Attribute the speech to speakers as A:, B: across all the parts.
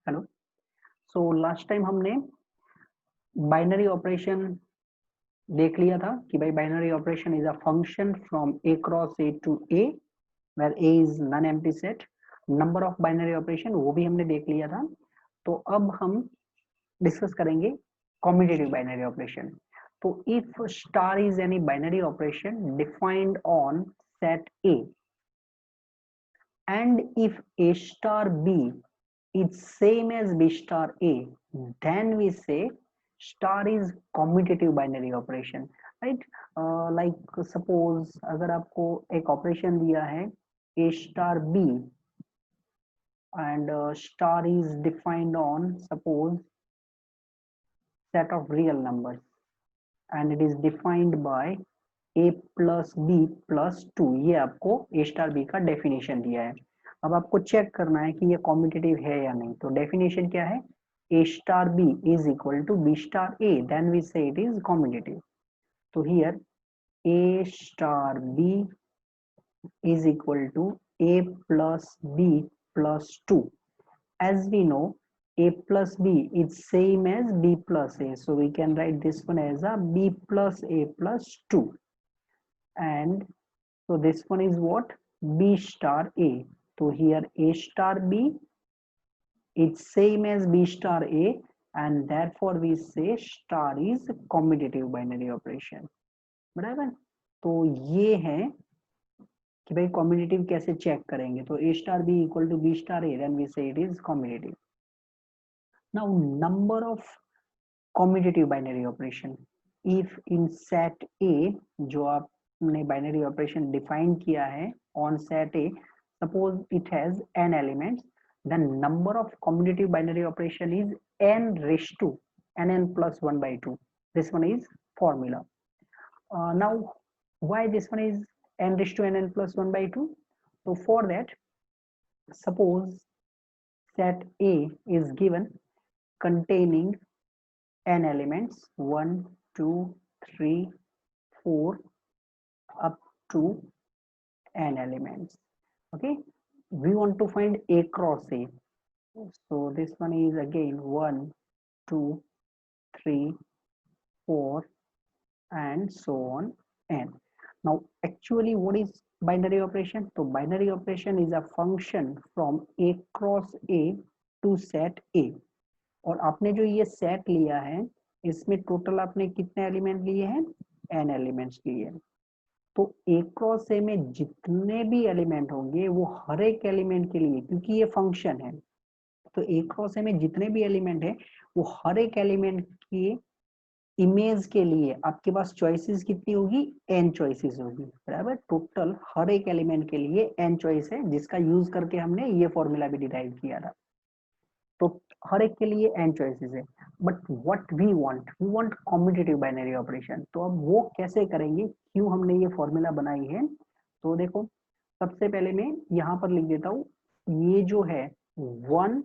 A: Hello. So last time हमने binary operation देख लिया था कि भाई binary operation is a function from A cross A to A where A is non empty set. Number of binary operation वो भी हमने देख लिया था। तो अब हम डिस्कस करेंगे कॉम्यूटेटिव बाइनरी ऑपरेशन। तो if star is any binary operation defined on set A and if a star b is same as b star a, then we say star is commutative binary operation, right? Like suppose अगर आपको एक operation दिया है a star b and star is defined on suppose set of real numbers and it is defined by a plus b plus 2, ये आपको a star b का definition दिया है। अब आपको चेक करना है कि ये कॉम्पिटिटिव है या नहीं। तो डेफिनेशन क्या है? a star b is equal to b star a, then we say it is commutative. तो here a star b is equal to a plus b plus 2. As we know, a plus b is same as b plus a, so we can write this one as a b plus a plus 2. And so this one is what? B star A. So here A star B is same as B star A and therefore we say star is commutative binary operation. बराबर? तो ये है कि भाई combinative कैसे check करेंगे। तो A star B equal to B star A, then we say it is commutative. Now number of commutative binary operation. If in set A जो आपने binary operation define किया है on set A, suppose it has n elements, then number of commutative binary operation is n raised to nn plus 1 by 2. This one is formula. Now why this one is n raised to nn plus 1 by 2? So for that, suppose set A is given containing n elements 1 2 3 4 up to n elements. Okay, we want to find a cross a, so this one is again 1 2 3 4 and so on n. Now actually what is binary operation? So binary operation is a function from a cross a to set a. और आपने जो ये set लिया है इसमें total आपने कितने element लिए हैं? n एलिमेंट्स लिए हैं। तो ए क्रॉस ए में जितने भी एलिमेंट होंगे वो हर एक एलिमेंट के लिए, क्योंकि ये फंक्शन है, तो ए क्रॉस ए में जितने भी एलिमेंट है वो हर एक एलिमेंट की इमेज के लिए आपके पास चॉइसेस कितनी होगी? n चॉइसेस होगी। बराबर? टोटल हर एक एलिमेंट के लिए n चॉइस है, जिसका यूज करके हमने ये फॉर्मूला भी डिराइव किया था। तो हर एक के लिए n चॉइसेस है, but what we want competitive binary operation. तो अब वो कैसे करेंगे, क्यों हमने ये फॉर्मूला बनाई है? तो देखो, सबसे पहले मैं यहाँ पर लिख देता हूँ, ये जो है 1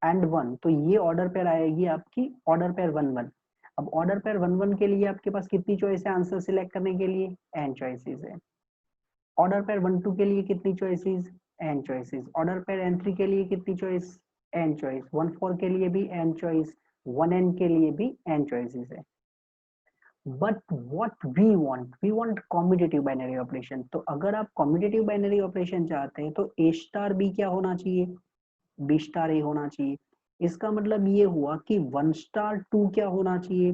A: एंड 1, तो ये ऑर्डर पेयर आएगी आपकी ऑर्डर पेयर 1 1। अब ऑर्डर पेयर 1 1 के लिए आपके पास कितनी चॉइस है आंसर सिलेक्ट करने के लिए? n चॉइसेस है। ऑर्डर पेयर 1 2 के लिए कितनी choices? n choices. Order pair n3 के लिए कितनी चॉइस? n choice. 1 4 के लिए भी n चॉइस, 1n के लिए भी n चॉइसेस है। But what we want commutative binary operation. तो अगर आप कॉम्यूटेटिव बाइनरी ऑपरेशन चाहते हैं तो a स्टार b क्या होना चाहिए? b स्टार a होना चाहिए। इसका मतलब ये हुआ कि 1 स्टार 2 क्या होना चाहिए?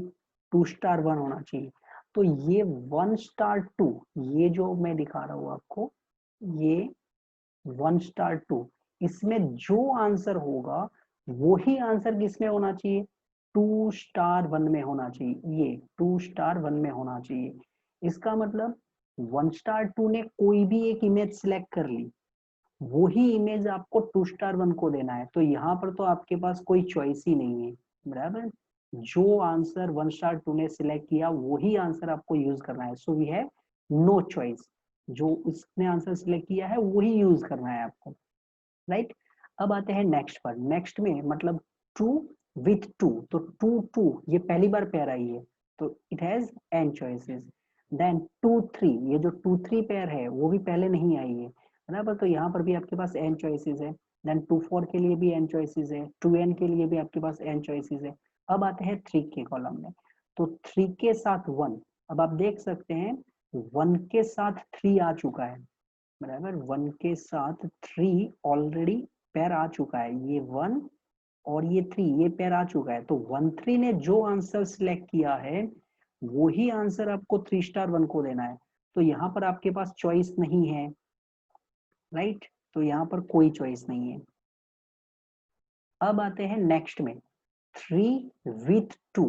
A: 2 स्टार 1 होना चाहिए। तो ये 1 स्टार 2, ये जो मैं दिखा रहा हूँ आपको, ये 1 स्टार 2, इसमें जो आंसर होगा वही आंसर किसमें होना चाहिए? 2 स्टार 1 में होना चाहिए। ये 2 स्टार 1 में होना चाहिए। इसका मतलब 1 स्टार 2 ने कोई भी एक इमेज सिलेक्ट कर ली, वही इमेज आपको 2 स्टार 1 को देना है। तो यहाँ पर तो आपके पास कोई चॉइस ही नहीं है। बराबर? जो आंसर 1 स्टार 2 ने सिलेक्ट किया वही आंसर आपको यूज करना है। So we have no choice, जो उसने आंसर सिलेक्ट किया है वही यूज करना है आपको। राइट? अब आते हैं नेक्स्ट पर। नेक्स्ट में मतलब 2 विथ 2, तो 2 2 ये पहली बार पेयर आई है, तो it has n choices. Then 2 3, ये जो 2 3 पेयर है वो भी पहले नहीं आई है। बराबर? तो यहाँ पर भी आपके पास n चॉइसेस है। देन 2 4 के लिए भी n चॉइसेस है, 2n के लिए भी आपके पास n चॉइसेस है। अब आते हैं 3 के कॉलम में, तो 3 के साथ 1, अब आप देख सकते हैं 1 के साथ 3 आ चुका है, बराबर 1 के साथ 3 ऑलरेडी पेयर आ चुका है, ये 1 और ये 3 ये पेयर आ चुका है, तो 1 3 ने जो आंसर सिलेक्ट किया है वही आंसर आपको 3 स्टार 1 को देना है, तो यहाँ पर आपके पास चॉइस नहीं है, राइट, तो यहाँ पर कोई चॉइस नहीं है। अब आते हैं नेक्स्ट में 3 विथ 2,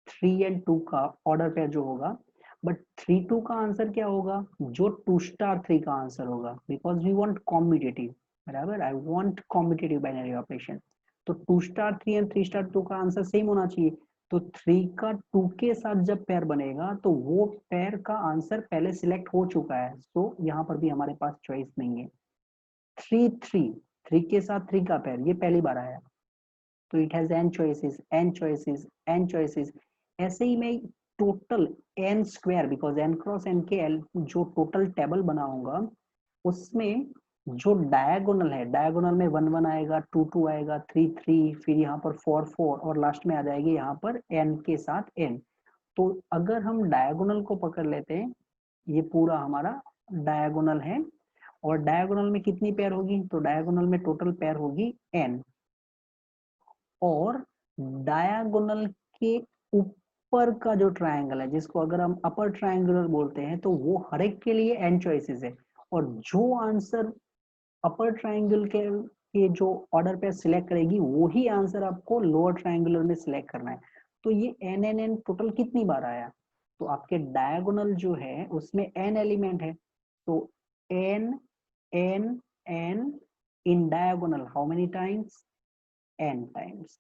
A: 3 एंड 2 का ऑर्डर पेयर जो होगा, बट 3 2 का आंसर क्या होगा, जो 2 स्टार 3 का आंसर होगा, बिकॉज वी वांट कॉम्पिटिटिव, बराबर, I want competitive binary operation, तो 2 स्टार 3 एंड 3 स्टार 2 का आंसर सेम होना चाहिए, तो 3 का 2 के साथ जब पेयर बनेगा तो वो पेयर का आंसर पहले सिलेक्ट हो चुका है, तो यहाँ पर भी हमारे पास चॉइस नहीं है। 3 3 3 के साथ 3 का पेयर ये पहली बार आया, तो it has n choices n choices n choices, ऐसे ही मैं total n square, because n cross n के l जो टोटल टेबल बनाऊंगा उसमें जो डायगोनल है, डायगोनल में 1 1 आएगा, 2 2 आएगा, 3 3, फिर यहाँ पर 4 4 और लास्ट में आ जाएगी यहाँ पर n के साथ n, तो अगर हम डायगोनल को पकड़ लेते हैं, ये पूरा हमारा डायगोनल है, और डायगोनल में कितनी पेयर होगी, तो डायगोनल में टोटल पेयर होगी n, और डायगोनल के ऊपर का जो ट्रायंगल है जिसको अगर हम अपर ट्रायंगुलर बोलते हैं, तो वो हर एक के लिए n चॉइसेस है, और जो आंसर अपर ट्रायंगल के जो ऑर्डर पे सिलेक्ट करेगी वही आंसर आपको लोअर ट्रायंगुलर में सिलेक्ट करना है, तो ये n n n टोटल कितनी बार आया, तो आपके डायगोनल जो है उसमें n एलिमेंट है, तो n n n in diagonal how many times, n times.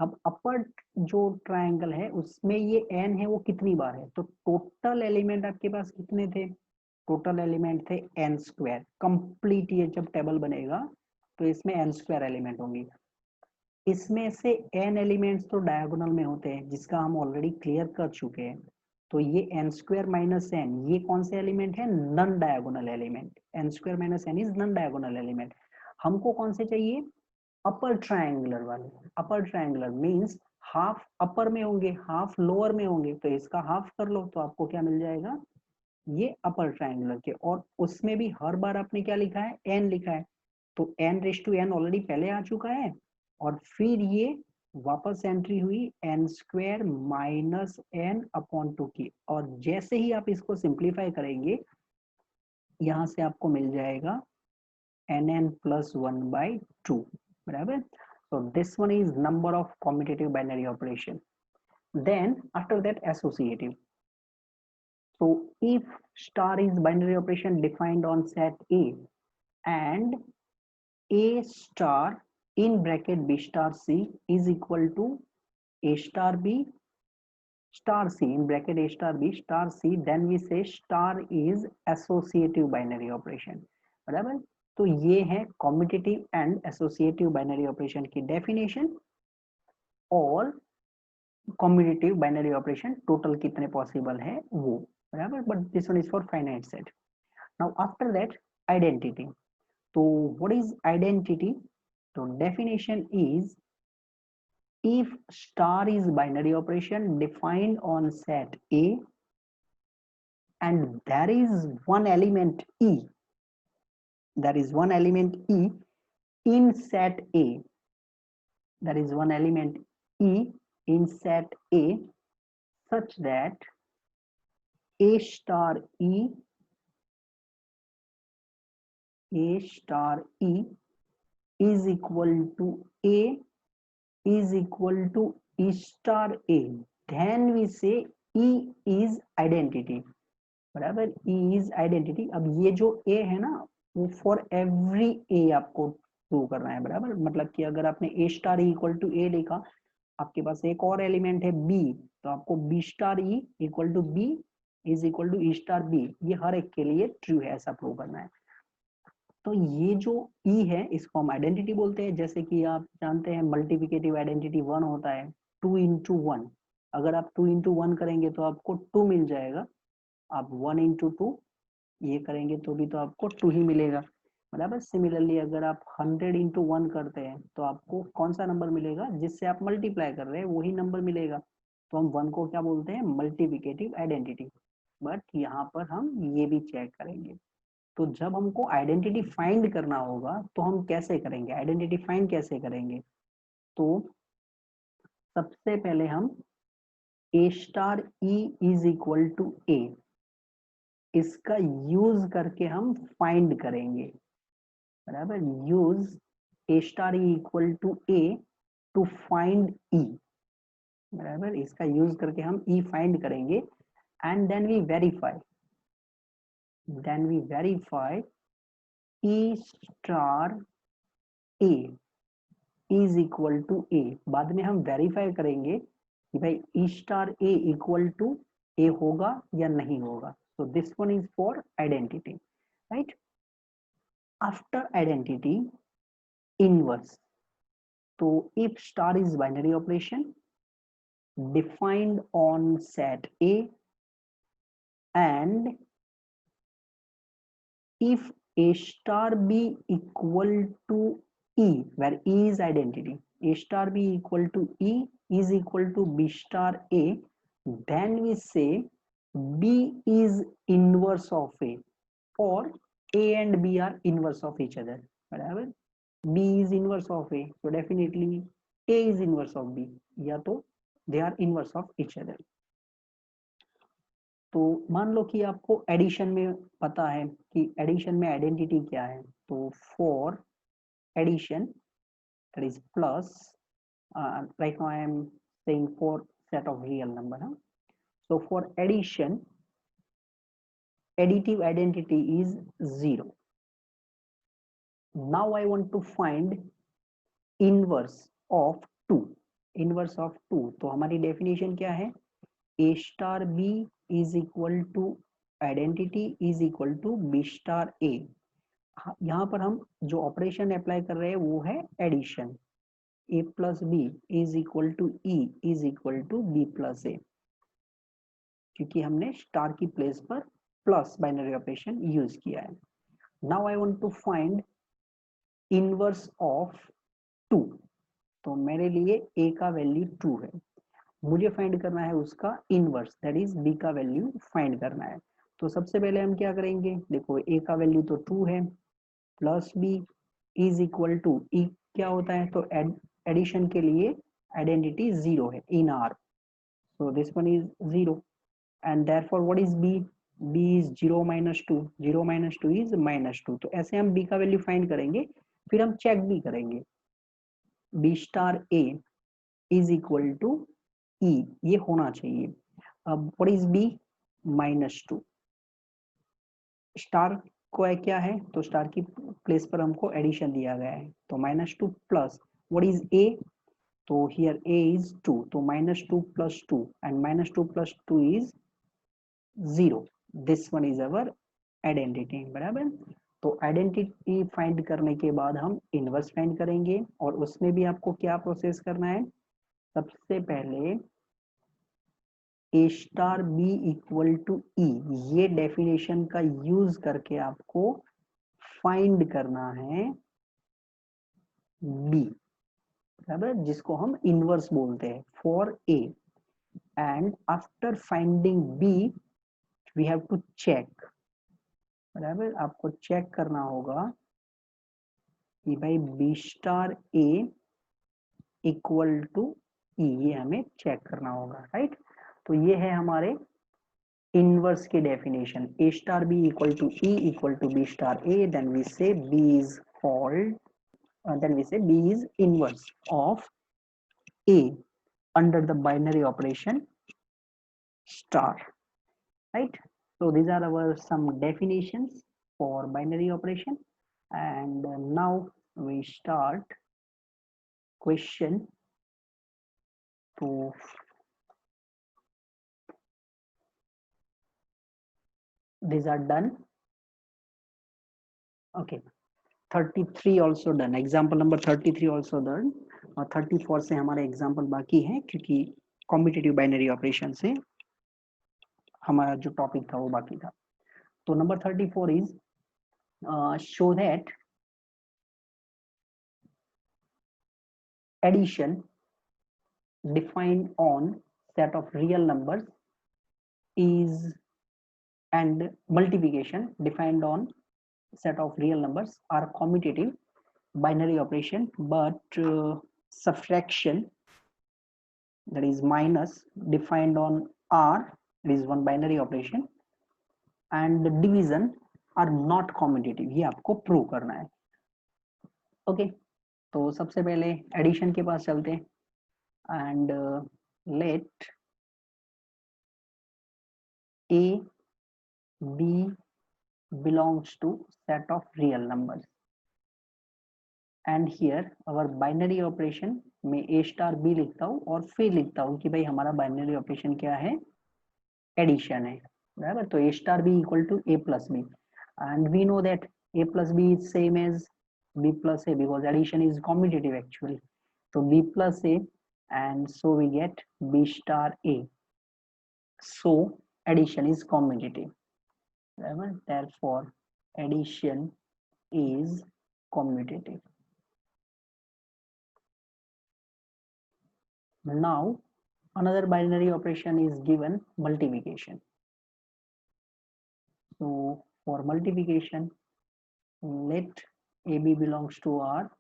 A: अब अपर जो ट्रायंगल है उसमें ये n है वो कितनी बार है, तो टोटल एलिमेंट आपके पास कितने थे, टोटल एलिमेंट थे n स्क्वायर, कंप्लीट ये जब टेबल बनेगा तो इसमें n स्क्वायर एलिमेंट होंगे, इसमें से n एलिमेंट्स तो डायगोनल में होते हैं जिसका हम ऑलरेडी क्लियर कर चुके हैं, तो ये n स्क्वायर माइनस n ये कौन से एलिमेंट है, non diagonal element, n square minus n is non diagonal element, हमको कौन से चाहिए, अपर ट्रायंगुलर वाले, upper triangular means half upper में होंगे हाफ लोअर में होंगे, तो इसका हाफ कर लो तो आपको क्या मिल जाएगा, ये अपर ट्रायंगुलर के, और उसमें भी हर बार आपने क्या लिखा है, n लिखा है, तो n raise to n already पहले आ चुका है, और फिर ये वापस एंट्री हुई n square minus n upon 2 की, और जैसे ही आप इसको सिंप्लीफाई करेंगे यहां से आपको मिल जाएगा nn plus 1 by 2, बराबर, so this one is number of commutative binary operation, then after that associative, so if star is binary operation defined on set A and A star in bracket B star C is equal to A star B star C in bracket A star B star C, then we say star is associative binary operation, बराबर, तो ये है competitive and associative binary operation की definition, और competitive binary operation total कितने possible है वो, बराबर, but this one is for finite set. Now after that identity, तो व्हाट इज आइडेंटिटी, तो definition is if star is binary operation defined on set A and there is one element E, there is one element E in set A, there is one element E in set A such that A star E is equal to A is equal to E star A, then we say E is identity, बराबर, E is identity। अब ये जो A है ना वो for every A आपको prove करना है, बराबर, मतलब कि अगर आपने A star equal to A लिखा, आपके पास एक और एलिमेंट है B, तो आपको B star E equal to B is equal to E star B, ये हर एक के लिए ट्रू है ऐसा प्रूव करना है। तो ये जो E है इसको हम आइडेंटिटी बोलते हैं, जैसे कि आप जानते हैं मल्टीप्लिकेटिव आइडेंटिटी 1 होता है, 2 इंटू 1, अगर आप 2 इंटू 1 करेंगे तो आपको 2 मिल जाएगा, आप 1 इंटू 2 ये करेंगे तो भी तो आपको 2 ही मिलेगा, बराबर। सिमिलरली अगर आप 100 इंटू 1 करते हैं तो आपको कौन सा नंबर मिलेगा, जिससे आप मल्टीप्लाई कर रहे हैं वही नंबर मिलेगा। तो हम 1 को क्या बोलते हैं, मल्टीप्लिकेटिव आइडेंटिटी। बट यहाँ पर हम ये भी चेक करेंगे। तो जब हमको आइडेंटिटी फाइंड करना होगा तो हम कैसे करेंगे, आइडेंटिटी फाइंड कैसे करेंगे। तो सबसे पहले हम a star e is equal to a, इसका यूज करके हम फाइंड करेंगे। बराबर, use a star e equal to a to find e. बराबर, इसका यूज करके हम ई फाइंड करेंगे। And then we verify e star a is equal to a. बाद में हम वेरीफाई करेंगे कि भाई e star a equal to a होगा या नहीं होगा। So this one is for identity, right. After identity, inverse. तो if star is binary operation defined on set A, and if A star B equal to E, where E is identity, A star B equal to E is equal to B star A, then we say B is inverse of A, or A and B are inverse of each other. बराबर, B is inverse of A, so definitely A is inverse of B, या तो they are inverse of each other. तो मान लो कि आपको addition में पता है कि एडिशन में आइडेंटिटी क्या है। तो for addition, that is plus, right now I am saying for set of real number. So for addition, additive identity is 0. Now I want to find inverse of 2. Inverse of 2, तो हमारी definition क्या है, A star B is equal to identity is equal to B star A। यहाँ पर हम जो operation apply कर रहे हैं वो है addition. A plus b is equal to e is equal to b plus a, क्योंकि हमने स्टार की प्लेस पर प्लस बाइनरी ऑपरेशन यूज किया है। Now I want to find inverse of 2। तो मेरे लिए a का वैल्यू 2 है, मुझे फाइंड करना है उसका इनवर्स, दैट इज b का वैल्यू फाइंड करना है। तो सबसे पहले हम क्या करेंगे, देखो a का वैल्यू तो 2 है, plus b is equal to e क्या होता है, तो एडिशन के लिए आइडेंटिटी 0 है इन are, so this one is 0। And therefore what is b, b is 0 minus 2, 0 minus 2 is minus 2। तो ऐसे हम b का वैल्यू फाइंड करेंगे, फिर हम चेक भी करेंगे b star a is equal to e, ये होना चाहिए। अब what is b, minus 2। Star को क्या है, तो स्टार की प्लेस पर हमको एडिशन दिया गया है, तो minus 2 plus what is a, तो हियर a इज 2, तो minus 2 plus 2 and minus 2 plus 2 is 0। This one is our identity. बराबर, तो आइडेंटिटी फाइंड करने के बाद हम इनवर्स फाइंड करेंगे, और उसमें भी आपको क्या प्रोसेस करना है, सबसे पहले ए star b equal to e, ये डेफिनेशन का यूज करके आपको फाइंड करना है बी। बराबर, जिसको हम इनवर्स बोलते हैं for a. And after finding b we have to check. बराबर, आपको चेक करना होगा कि भाई b star a equal to e, ये हमें चेक करना होगा, राइट। तो ये है हमारे इनवर्स की definition, a star b equal to e equal to b star a, then we say b is called, then we say b is inverse of a under the binary operation star, right. So these are our some definitions for binary operation, and now we start question. So these are done, okay। 33 also done, example number 33 also done, और 34 से हमारे example बाकी है, क्योंकि competitive binary operation से हमारा जो topic था वो बाकी था। तो number 34 is show that addition defined on set of real numbers is, and multiplication defined on set of real numbers are commutative binary operation, but subtraction, that is minus, defined on R, it is one binary operation, and division are not commutative. ये आपको prove करना है. Okay, तो सबसे पहले addition के पास चलते हैं. And let A B belongs to set of real numbers, and here our binary operation में A स्टार B लिखता हूँ और फिर लिखता हूँ कि भाई हमारा बाइनरी ऑपरेशन क्या है, एडिशन है, बराबर. तो A star B equal to A plus B, and we know that A plus B is same as B plus A because addition is commutative actually. So B plus A, and so we get B star A. So addition is commutative, right? Therefore addition is commutative. Now another binary operation is given, multiplication. So for multiplication, let AB belongs to R.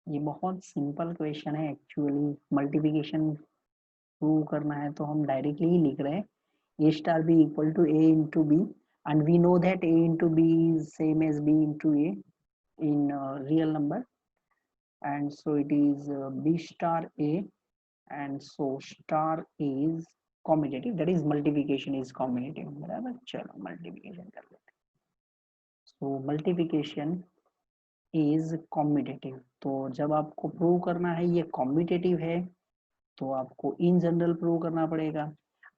A: ये बहुत simple question है actually. Multiplication prove करना है तो हम directly ही लिख रहे हैं A star B equal to A into B, and we know that A into B is same as B into A in real number, and so it is B star A, and so star is commutative, that is multiplication is commutative, बराबर. चलो multiplication कर लेते हैं. So multiplication is commutative. तो जब आपको prove करना है ये commutative है तो आपको इन जनरल प्रूव करना पड़ेगा.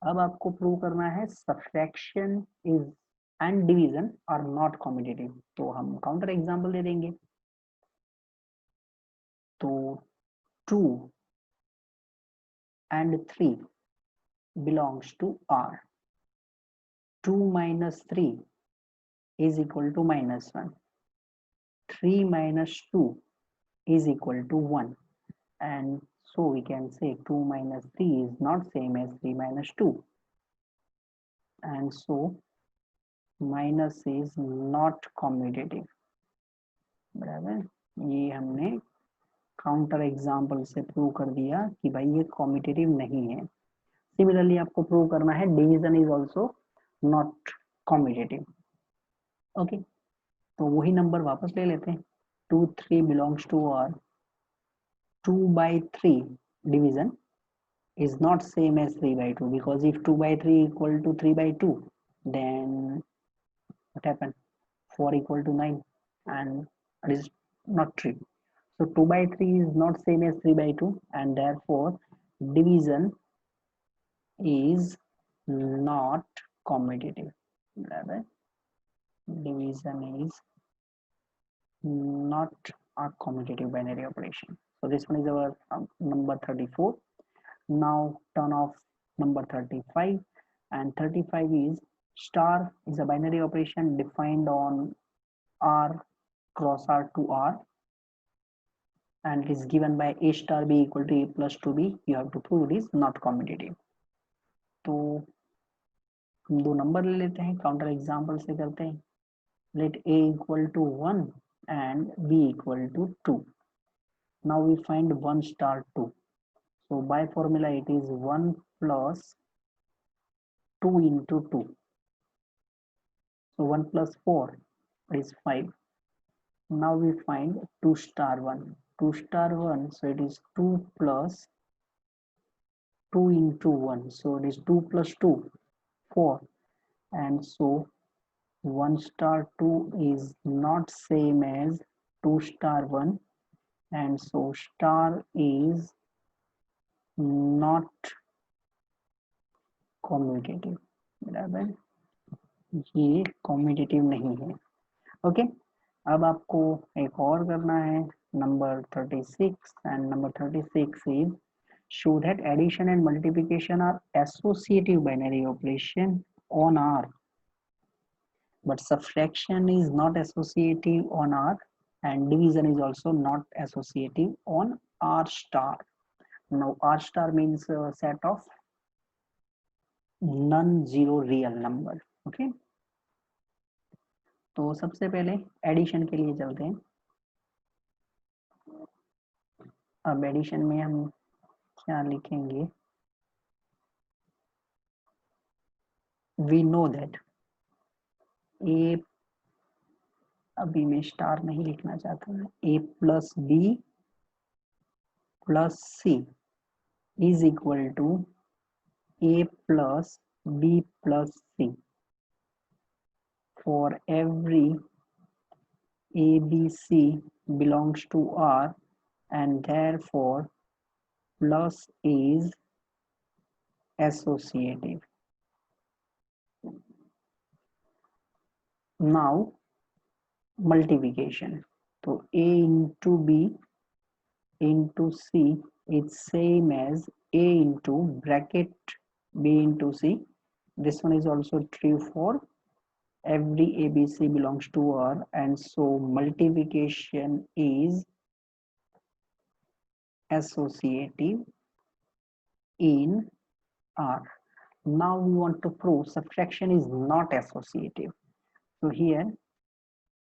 A: अब आपको प्रूव करना है subtraction is and division are not competitive, तो हम काउंटर एग्जांपल दे देंगे. तो 2 and 3 belongs to R. 2 minus 3 is equal to minus 1. 3 minus 2 is equal to 1, and so we can say 2 minus 3 is not same as 3 minus 2, and so minus is not commutative, बराबर. ये हमने counter example से prove कर दिया कि भाई ये competitive नहीं है. सिमिलरली आपको प्रूव करना है division is also not competitive. Okay, तो वही नंबर वापस ले लेते हैं. 2 3 belongs to are. 2 by 3 division is not same as 3 by 2, because if 2 by 3 equal to 3 by 2, then what happened? 4 equal to 9, and it is not true. So 2 by 3 is not same as 3 by 2, and therefore division is not commutative. Division is not a commutative binary operation. So this one is our number 34. Now turn off number 35, and 35 is star is a binary operation defined on R cross R to R, and it is given by A star B equal to A plus 2B. You have to prove it is not commutative. तो हम दो number ले लेते हैं, counter example से करते हैं. Let A equal to 1 and B equal to 2. Now we find 1 star 2. So by formula it is 1 plus 2 into 2. So 1 plus 4 is 5. Now we find 2 star 1. 2 star 1, so it is 2 plus 2 into 1. So it is 2 plus 2, 4. And so 1 star 2 is not same as 2 star 1. And so star is not commutative, बराबर. ये commutative नहीं है. Okay, अब आपको एक और करना है, number 36, and number 36 is show that addition and multiplication are associative binary operation on R, but subtraction is not associative on R, and division is also not associative on R star. Now R star means a set of non-zero real number. Okay, तो सबसे पहले addition के लिए चलते हैं. अब addition में हम क्या लिखेंगे? वी नो दैट ए, अभी मैं स्टार नहीं लिखना चाहता हूँ, a plus b plus c is equal to a plus b plus c for every a b c belongs to R and therefore plus is associative. Now multiplication, so A into B into C is same as A into bracket B into C. This one is also true for every ABC belongs to R, and so multiplication is associative in R. Now we want to prove subtraction is not associative. So here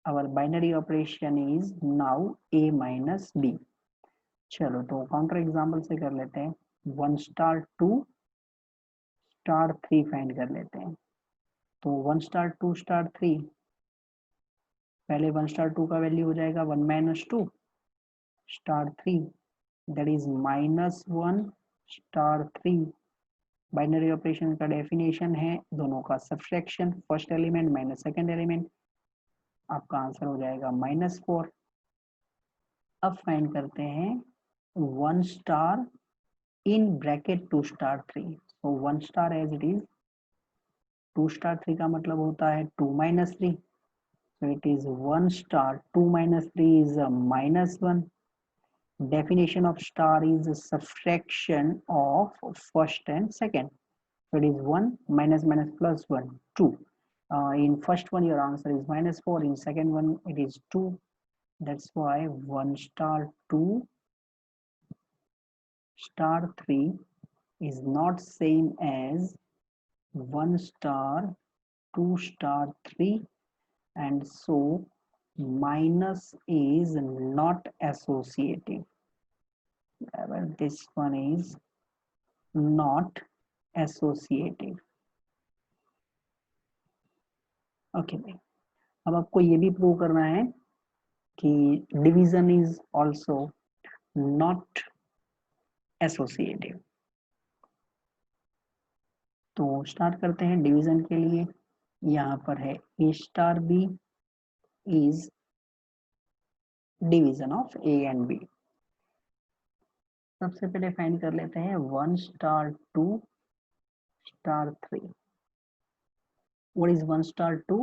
A: our binary operation is now A minus B. चलो तो counter example से कर लेते हैं. 1 star 2 star 3 find कर लेते हैं. तो 1 स्टार 2 स्टार 3, पहले 1 स्टार 2 का वैल्यू हो जाएगा 1 minus 2 star 3, that is minus 1 star 3. Binary operation का डेफिनेशन है दोनों का subtraction, first element minus second element. आपका आंसर हो जाएगा -4. अब फाइंड करते हैं 1 star in bracket 2 star 3. So 1 star as it is, 2 star 3 का मतलब होता है 2 minus 3. So it is 1 star 2 minus 3 is -1. Definition of star is subtraction of first and second. So it is 1 minus minus plus 1, 2. In first one your answer is -4, in second one it is 2. That's why 1 star 2 star 3 is not same as 1 star 2 star 3, and so minus is not associative. This one is not associative. Okay भाई, अब आपको ये भी prove करना है कि division is also not associative. तो start करते हैं डिवीजन के लिए. यहाँ पर है a star b is division of a and b. सबसे पहले फाइंड कर लेते हैं 1 star 2 star 3. What is 1 star 2?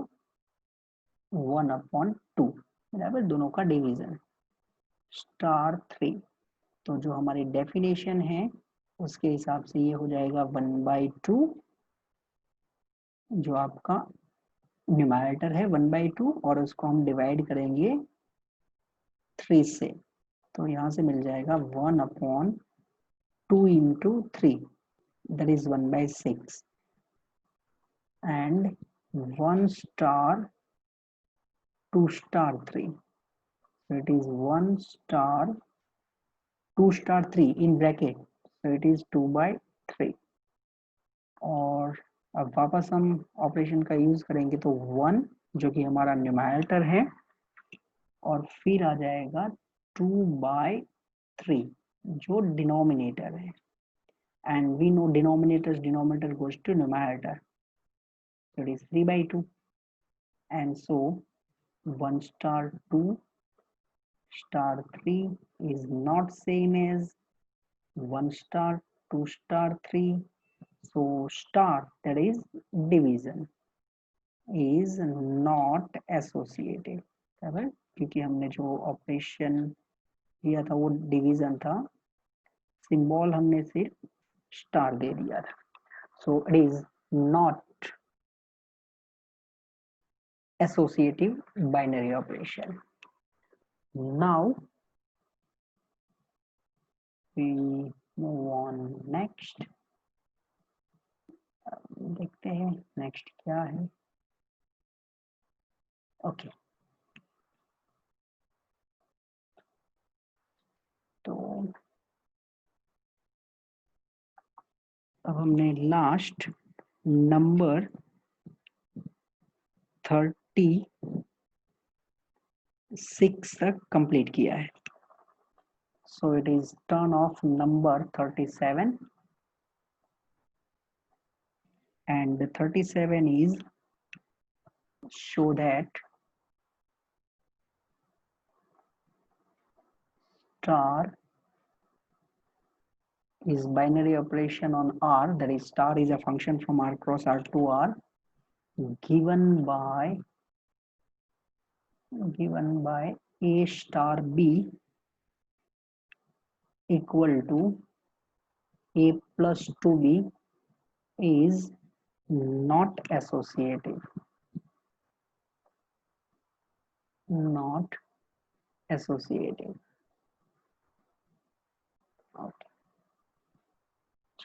A: 1/2, बराबर, दोनों का डिवीजन. स्टार 3, तो जो हमारी डेफिनेशन है उसके हिसाब से ये हो जाएगा 1/2, जो आपका न्यूमरेटर है 1/2, और उसको हम डिवाइड करेंगे 3 से. तो यहाँ से मिल जाएगा 1/2 into 3, that is 1/6, and 1 star 2 star 3, so it is 1 star 2 star 3 in bracket, so it is 2/3. और अब वापस हम ऑपरेशन का यूज करेंगे तो 1 जो कि हमारा न्यूमरेटर है, और फिर आ जाएगा 2/3 जो डिनोमिनेटर है, and we know denominator goes to numerator, so it is 3/2, and so 1 star 2 star 3 is not same as 1 star 2 star 3. So star, that is division, is not associative. बराबर, क्योंकि हमने जो ऑपरेशन किया था वो डिवीजन था, symbol हमने सिर्फ स्टार दे दिया था. सो it is not associative binary operation. Now we move on next. देखते हैं नेक्स्ट क्या है. ओके, तो अब हमने लास्ट नंबर 36 तक कंप्लीट किया है. So it is turn of number 37, and 37 is show that star is binary operation on R, that is star is a function from R cross R to R given by A star B equal to A plus 2B is not associative. Not associative. Okay.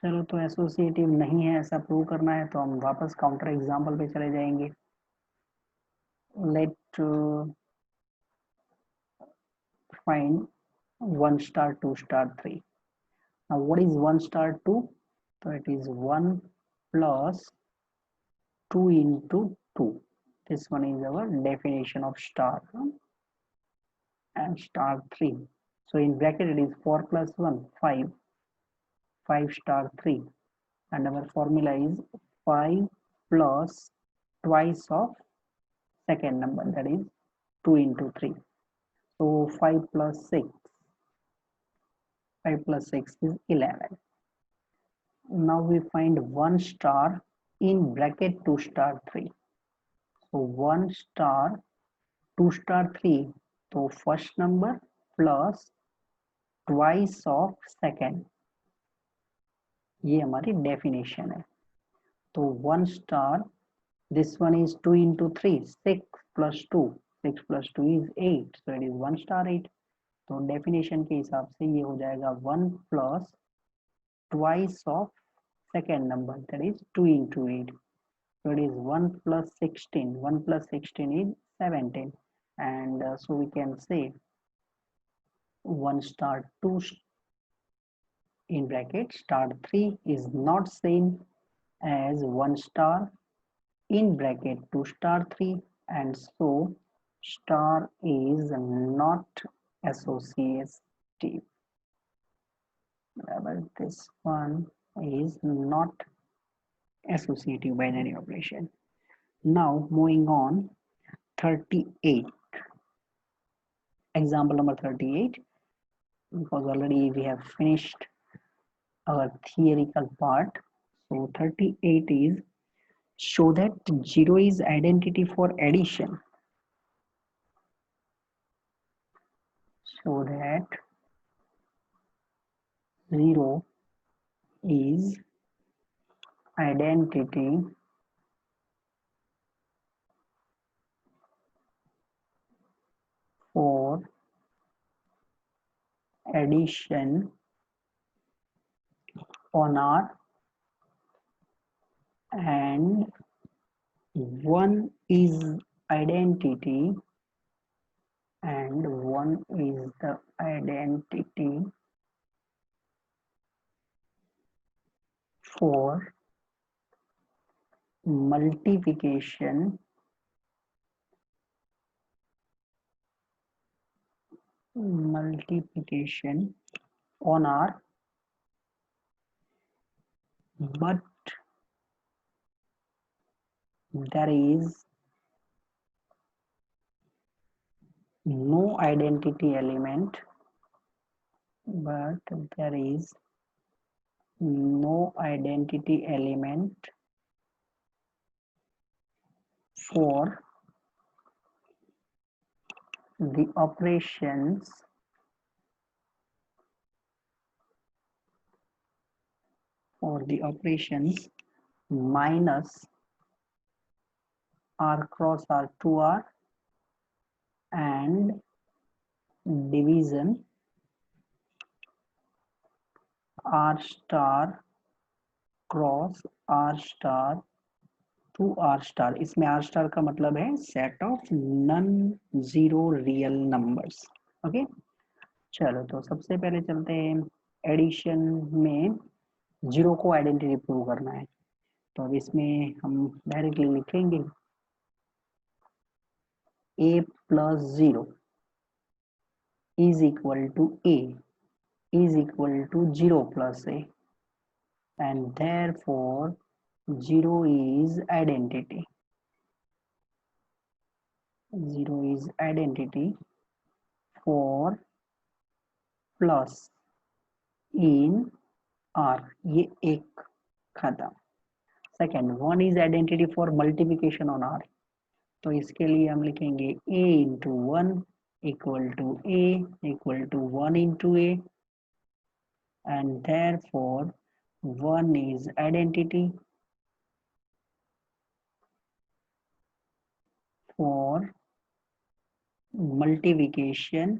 A: चलो, तो associative नहीं है ऐसा prove करना है तो हम वापस काउंटर एग्जांपल पे चले जाएंगे. Let find 1 star 2 star 3. Now what is 1 star 2? So it is 1 plus 2 into 2. This one is our definition of star. And star 3. So in bracket it is 4 plus 1, 5. 5 star 3. And our formula is 5 plus twice of second number, that is 2 into 3. So 5 plus 6. 5 plus 6 is 11. Now we find 1 star in bracket 2 star 3. So 1 star 2 star 3. So first number plus twice of second. ये हमारी definition है. तो 1 star, this one is 2 into 3, 6 plus 2. 6 plus 2 is 8. So it is 1 star 8. तो definition के हिसाब से ये हो जाएगा 1 plus twice of second number, that is 2 into 8. So it is 1 plus 16. 1 plus 16 is 17. And so we can say 1 star 2 in bracket star 3 is not same as 1 star in bracket 2 star 3, and so star is not associative. But this one is not associative binary operation. Now moving on, 38. Example number 38, because already we have finished our theoretical part. So 38 is show that 0 is identity for addition. So that 0 is identity for addition on R, and 1 is identity, and 1 is the identity for multiplication on R, but there is no identity element, for the operations minus R cross R to R and division r star cross r star to r star। इसमें r star का मतलब है set of non zero real numbers. Okay, चलो तो सबसे पहले चलते हैं एडिशन में जीरो को आइडेंटिटी प्रूव करना है। तो अब इसमें हम डायरेक्टली लिखेंगे a plus zero is equal to a is equal to 0 plus a, and therefore 0 is identity. 0 is identity for plus in R। ये एक खत्म। Second, 1 is identity for multiplication on R। तो इसके लिए हम लिखेंगे a into 1 equal to a equal to 1 into a, and therefore 1 is identity for multiplication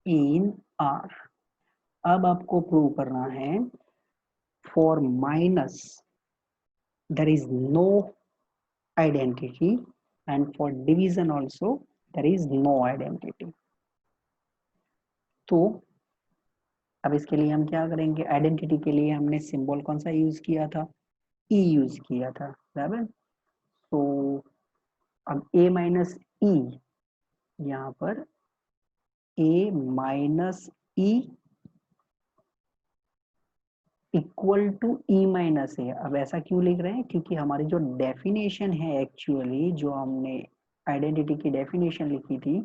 A: in R। अब आपको प्रूव करना है for minus there is no identity and for division also there is no identity. तो अब इसके लिए हम क्या करेंगे, आइडेंटिटी के लिए हमने सिंबल कौन सा यूज किया था, ई यूज किया था, बराबर। तो अब ए माइनस ई, यहाँ पर a minus e equal to e minus a. अब ऐसा क्यों लिख रहे हैं, क्योंकि हमारी जो डेफिनेशन है, एक्चुअली जो हमने आइडेंटिटी की डेफिनेशन लिखी थी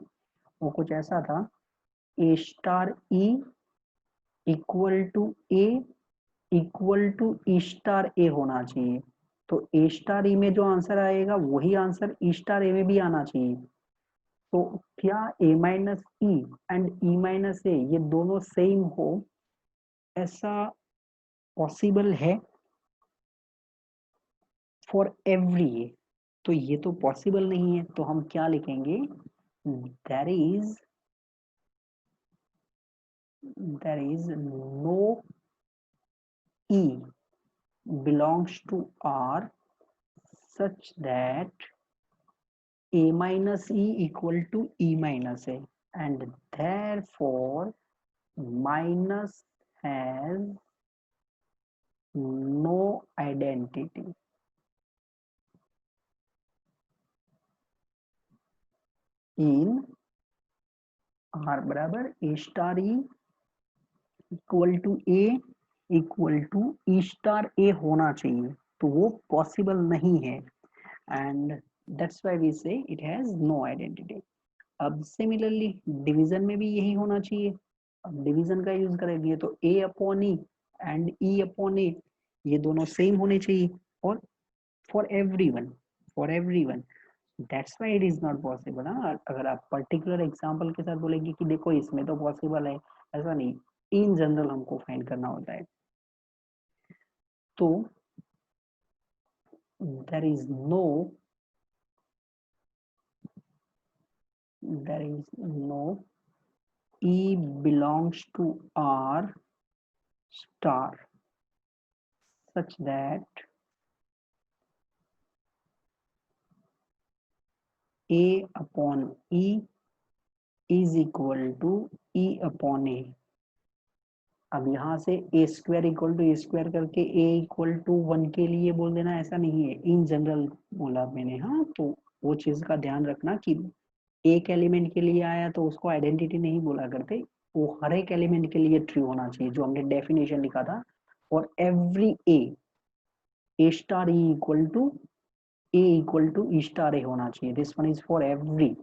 A: वो कुछ ऐसा था, a star e equal to a equal to e star a होना चाहिए। तो ए स्टार ई में जो आंसर आएगा वही आंसर ई स्टार ए में भी आना चाहिए। तो क्या a minus e and e minus a ये दोनों सेम हो, ऐसा पॉसिबल है फॉर एवरी ए? तो ये तो पॉसिबल नहीं है। तो हम क्या लिखेंगे, there is no e belongs to R such that a minus e equal to e minus a, and therefore minus has no identity in R। बराबर a star e equal to a equal to e star a होना चाहिए। तो वो possible नहीं है, and that's why we say it has no identity. अब similarly division में भी यही होना चाहिए। अब डिवीजन का यूज करेंगे तो a upon e and e upon a ये दोनों सेम होने चाहिए, और for everyone that's why it is not possible. हाँ, अगर आप पर्टिकुलर एग्जांपल के साथ बोलेंगे कि देखो इसमें तो पॉसिबल है, ऐसा नहीं, इन जनरल हमको फाइंड करना होता है। तो there is no E belongs to R star such that A upon E is equal to E upon A। अब यहाँ से a square equal to a square करके ए इक्वल टू 1 के लिए बोल देना, ऐसा नहीं है, इन जनरल बोला मैंने। हाँ, तो वो चीज का ध्यान रखना कि एक एलिमेंट के लिए आया तो उसको आइडेंटिटी नहीं बोला करते, वो हर एक एलिमेंट के लिए ट्रू होना चाहिए, जो हमने डेफिनेशन लिखा था for every a star e equal to a equal to e star a होना चाहिए। This one is for every.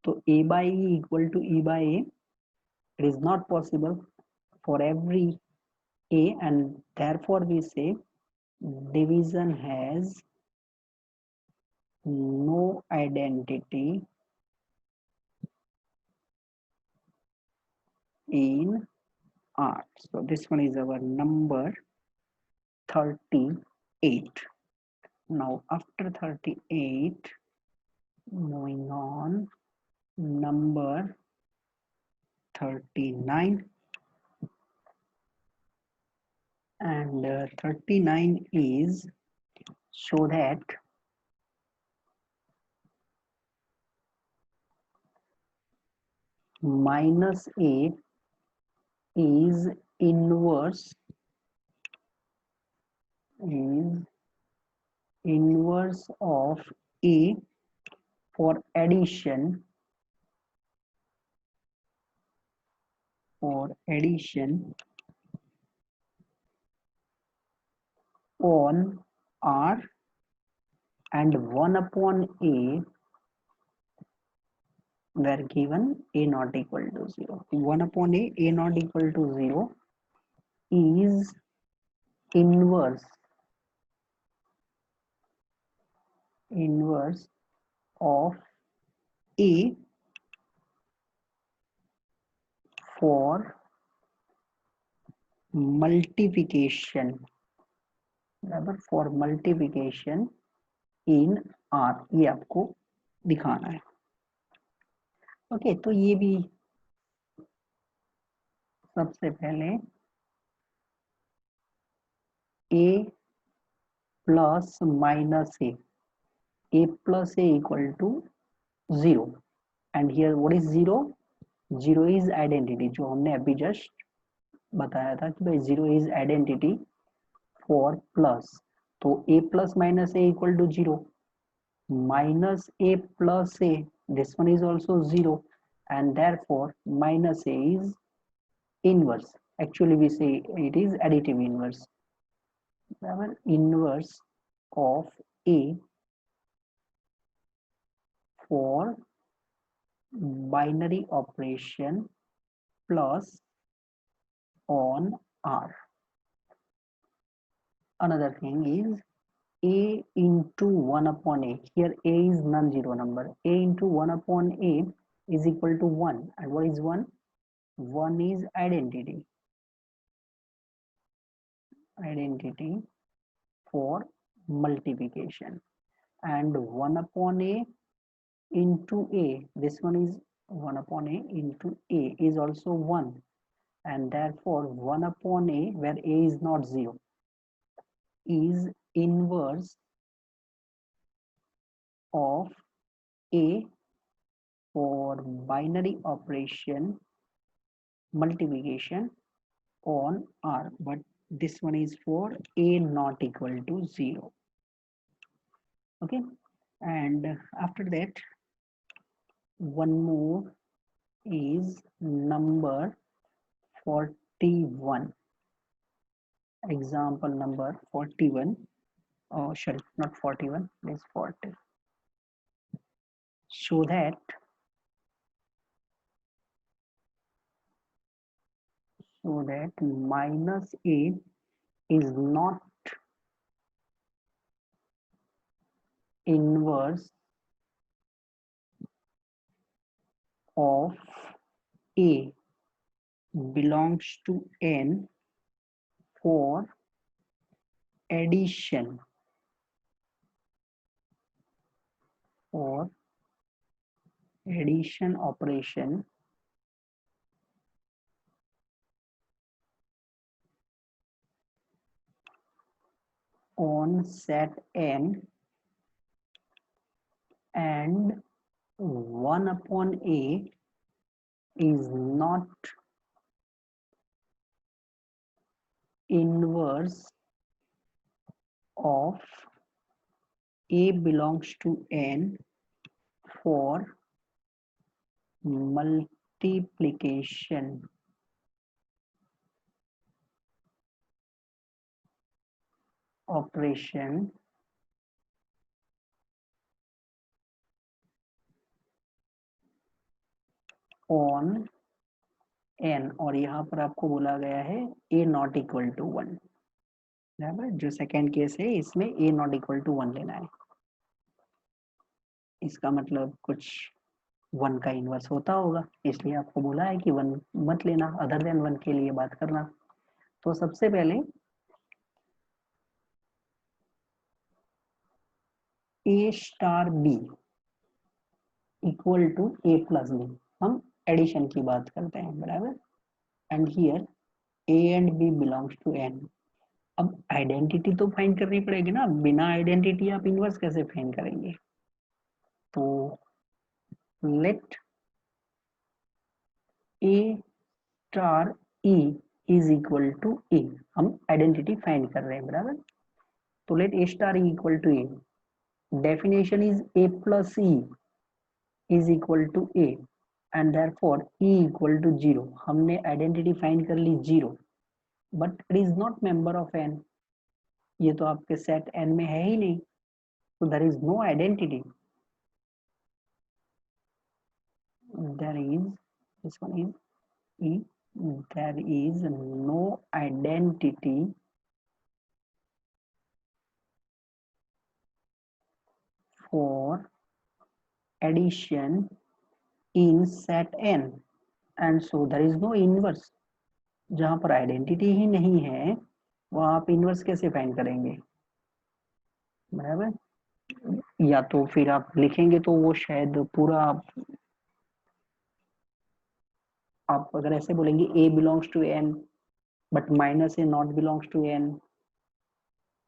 A: तो a by e equal to e by a, it is not possible for every a, and therefore we say division has no identity in R। So this one is our number 38. Now after 38, moving on, number 39, and 39 is show that minus a is inverse of a for addition on R, and 1 upon a were given a not equal to 0. 1 upon a not equal to 0 is inverse of a for multiplication, बराबर, for multiplication in are, ये आपको दिखाना है। Okay, तो ये भी सबसे पहले a plus minus a plus a equal to 0, and here what is 0? 0 is identity, जो हमने अभी जस्ट बताया था कि भाई 0 is identity for plus, तो a plus minus a equal to 0, minus a plus a, this one is also 0, and therefore minus a is inverse, actually we say it is additive inverse, inverse of a for binary operation plus on R. Another thing is a into 1 upon a. Here a is non-zero number. A into 1 upon a is equal to 1. And what is 1? 1 is identity for multiplication. And 1 upon a into a, this one is 1 upon a into a is also 1. And therefore 1 upon a, where a is not 0, is inverse of a for binary operation multiplication on R, but this one is for a not equal to 0. Okay, and after that one more is number 41, example number 41. Oh, sorry, not 41, it is 40. So that minus a is not inverse of a belongs to n for addition operation on set n, and 1 upon a is not inverse of a belongs to n for multiplication operation on n, और यहाँ पर आपको बोला गया है a not equal to 1, बराबर। जो second case है इसमें a नॉट इक्वल टू 1 लेना है, इसका मतलब कुछ 1 का इनवर्स होता होगा, इसलिए आपको बोला है कि 1 मत लेना, अदर देन 1 के लिए बात करना। तो सबसे पहले a star b equal to a plus B, हम एडिशन की बात करते हैं, बराबर। And here A and B belongs to N. अब आइडेंटिटी तो फाइंड करनी पड़ेगी ना, बिना आइडेंटिटी आप इनवर्स कैसे फाइंड करेंगे? तो let a star e is equal to a, हम आइडेंटिटी फाइंड कर रहे हैं, बराबर। तो let a star e equal to a, definition is a plus e is equal to a, and therefore e equal to 0। हमने identity find कर ली 0, but it is not member of N. ये तो आपके सेट एन में है ही नहीं, so there is no identity. There is, this one is E, there is no identity for addition in set n, and so there is no inverse. जहां पर identity ही नहीं है वहां आप इनवर्स कैसे फाइंड करेंगे, बराबर। या तो फिर आप लिखेंगे तो वो शायद पूरा, आप अगर ऐसे बोलेंगे a belongs to N but minus a not belongs to N,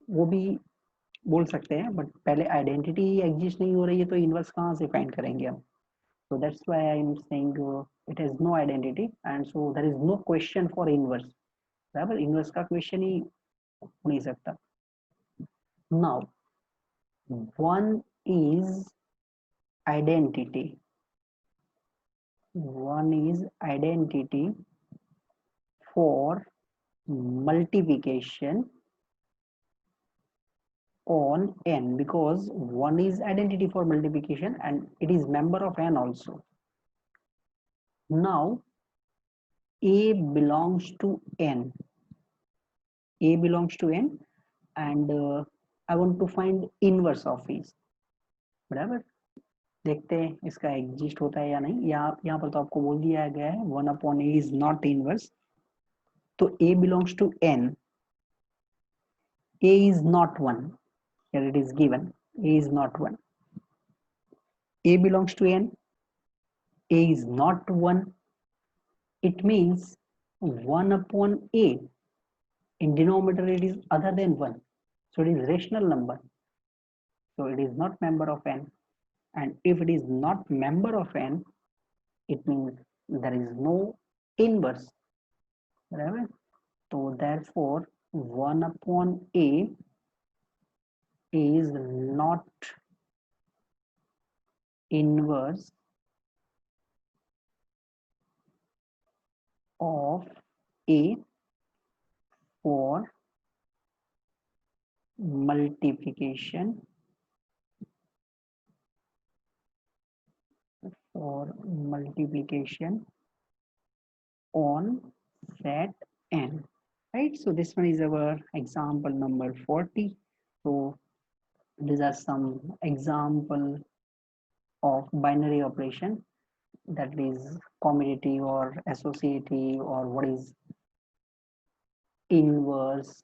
A: वो भी बोल सकते हैं, बट पहले आइडेंटिटी एग्जिस्ट नहीं हो रही है तो इनवर्स कहाँ से फाइंड करेंगे हम? so that's why I am saying it has no identity, and so there is no question for inverse, बराबर। इनवर्स का क्वेश्चन ही हो नहीं सकता। now one is identity, one is identity for multiplication on n, because one is identity for multiplication and it is member of n also. Now a belongs to n, a belongs to n, and I want to find inverse of is, बराबर। देखते हैं इसका exist होता है या नहीं। यहाँ पर तो आपको बोल दिया गया है 1/a इज नॉट इनवर्स, तो a belongs to n, a is not 1, here it is given a is not 1, a belongs to n, a is not 1, it means 1/a, in denominator it is other than 1, so it is rational number, so it is not member of n, and if it is not member of n, it means there is no inverse, बराबर। तो therefore 1/a is not inverse of a for multiplication, for multiplication on set n, right? So this one is our example number 40. So these are some example of binary operation, that is commutative or associative, or what is inverse,